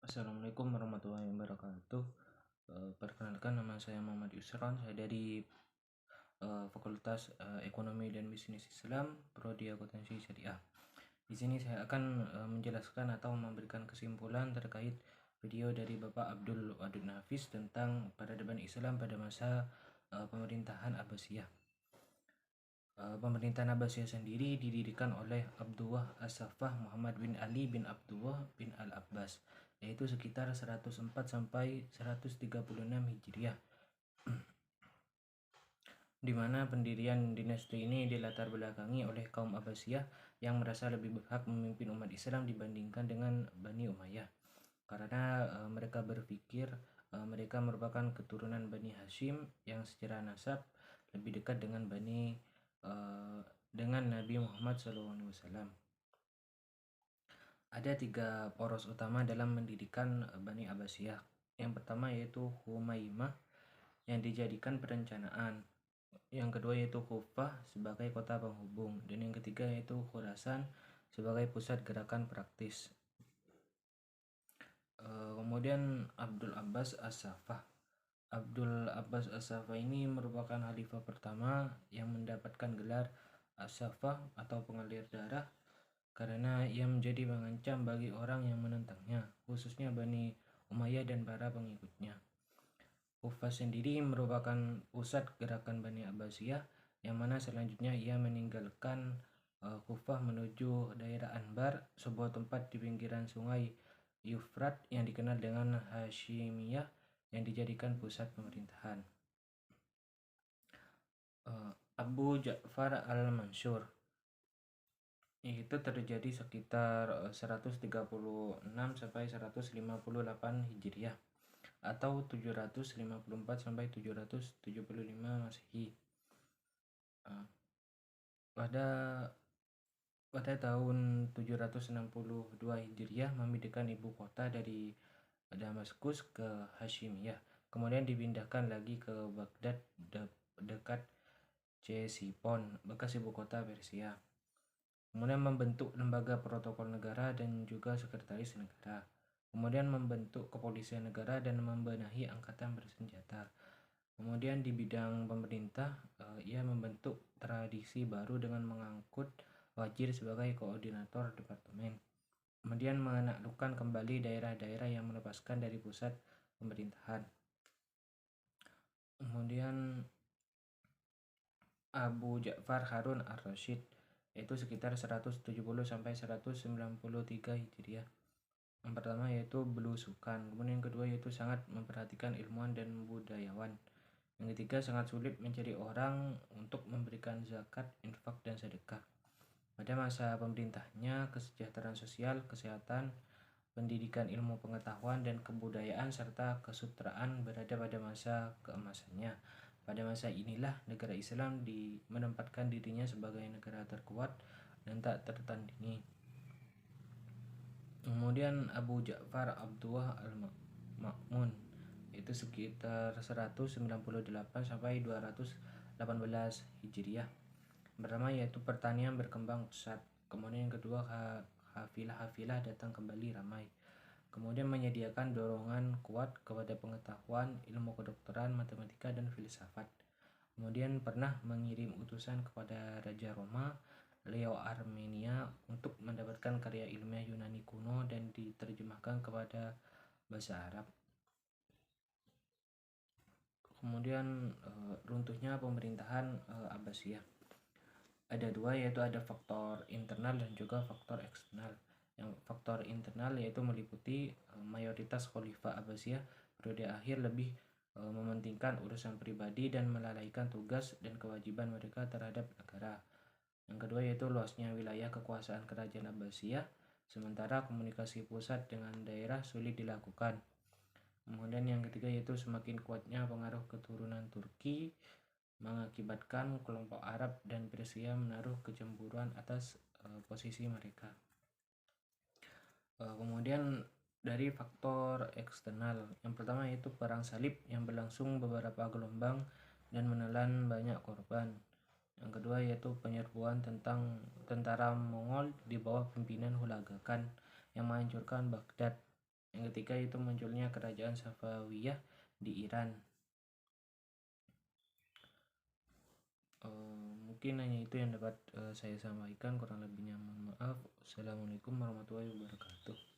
Assalamualaikum warahmatullahi wabarakatuh. Perkenalkan, nama saya Muhammad Yusron. Saya dari Fakultas Ekonomi dan Bisnis Islam, Prodi Akuntansi Syariah. Di sini saya akan menjelaskan atau memberikan kesimpulan terkait video dari Bapak Abdul Wadud Nafis tentang peradaban Islam pada masa pemerintahan Abbasiyah. Pemerintahan Abbasiyah sendiri didirikan oleh Abdullah As-Saffah Muhammad bin Ali bin Abdullah bin Al-Abbas, yaitu sekitar 104 sampai 136 Hijriah, di mana pendirian dinasti ini dilatar belakangi oleh kaum Abbasiyah yang merasa lebih berhak memimpin umat Islam dibandingkan dengan Bani Umayyah, karena mereka berpikir mereka merupakan keturunan Bani Hashim yang secara nasab lebih dekat dengan Nabi Muhammad SAW. Ada 3 poros utama dalam mendirikan Bani Abbasiyah. Yang pertama yaitu Humaimah yang dijadikan perencanaan. Yang kedua yaitu Kufah sebagai kota penghubung. Dan yang ketiga yaitu Khurasan sebagai pusat gerakan praktis. Kemudian Abdul Abbas As-Saffah. Abdul Abbas As-Saffah ini merupakan khalifah pertama yang mendapatkan gelar As-Saffah atau pengalir darah karena ia menjadi pengancam bagi orang yang menentangnya, khususnya Bani Umayyah dan para pengikutnya. Kufah sendiri merupakan pusat gerakan Bani Abbasiyah, yang mana selanjutnya ia meninggalkan Kufah menuju daerah Anbar, sebuah tempat di pinggiran sungai Yufrat yang dikenal dengan Hashimiyah, yang dijadikan pusat pemerintahan. Abu Ja'far Al-Mansur itu terjadi sekitar 136 sampai 158 Hijriah atau 754 sampai 775 Masehi. Pada tahun 762 Hijriah memindahkan ibu kota dari Damaskus ke Hashimiyah, kemudian dipindahkan lagi ke Baghdad dekat Ctesiphon, bekas ibu kota Persia. Kemudian membentuk lembaga protokol negara dan juga sekretaris negara. Kemudian membentuk kepolisian negara dan membenahi angkatan bersenjata. Kemudian di bidang pemerintah, ia membentuk tradisi baru dengan mengangkut wazir sebagai koordinator departemen. Kemudian menaklukkan kembali daerah-daerah yang melepaskan dari pusat pemerintahan. Kemudian Abu Ja'far Harun Ar-Rasyid, yaitu sekitar 170 sampai 193 Hijriah. Yang pertama yaitu belusukan, kemudian yang kedua yaitu sangat memperhatikan ilmuwan dan budayawan. Yang ketiga sangat sulit mencari orang untuk memberikan zakat, infak, dan sedekah. Pada masa pemerintahnya, kesejahteraan sosial, kesehatan, pendidikan, ilmu pengetahuan, dan kebudayaan serta kesutraan berada pada masa keemasannya. Pada masa inilah negara Islam menempatkan dirinya sebagai negara terkuat dan tak tertandingi. Kemudian Abu Ja'far Abdullah Al-Ma'mun, itu sekitar 198 sampai 218 Hijriah. Pertama yaitu pertanian berkembang pesat. Kemudian yang kedua hafilah datang kembali ramai. Kemudian menyediakan dorongan kuat kepada pengetahuan, ilmu kedokteran, matematika, dan filsafat. Kemudian pernah mengirim utusan kepada Raja Roma, Leo Armenia, untuk mendapatkan karya ilmiah Yunani kuno dan diterjemahkan kepada bahasa Arab. Kemudian runtuhnya pemerintahan Abbasiyah. Ada 2, yaitu ada faktor internal dan juga faktor eksternal. Yang faktor internal yaitu meliputi mayoritas khalifah Abbasiyah periode akhir lebih mementingkan urusan pribadi dan melalaikan tugas dan kewajiban mereka terhadap negara. Yang kedua yaitu luasnya wilayah kekuasaan kerajaan Abbasiyah, sementara komunikasi pusat dengan daerah sulit dilakukan. Kemudian yang ketiga yaitu semakin kuatnya pengaruh keturunan Turki mengakibatkan kelompok Arab dan Persia menaruh kecemburuan atas posisi mereka. Kemudian dari faktor eksternal, yang pertama yaitu perang salib yang berlangsung beberapa gelombang dan menelan banyak korban. Yang kedua yaitu penyerbuan tentang tentara Mongol di bawah pimpinan Hulaga Khan yang menghancurkan Baghdad. yang ketiga itu munculnya kerajaan Safawiyah di Iran. Mungkin hanya itu yang dapat saya sampaikan, kurang lebihnya mohon maaf. Assalamualaikum warahmatullahi wabarakatuh.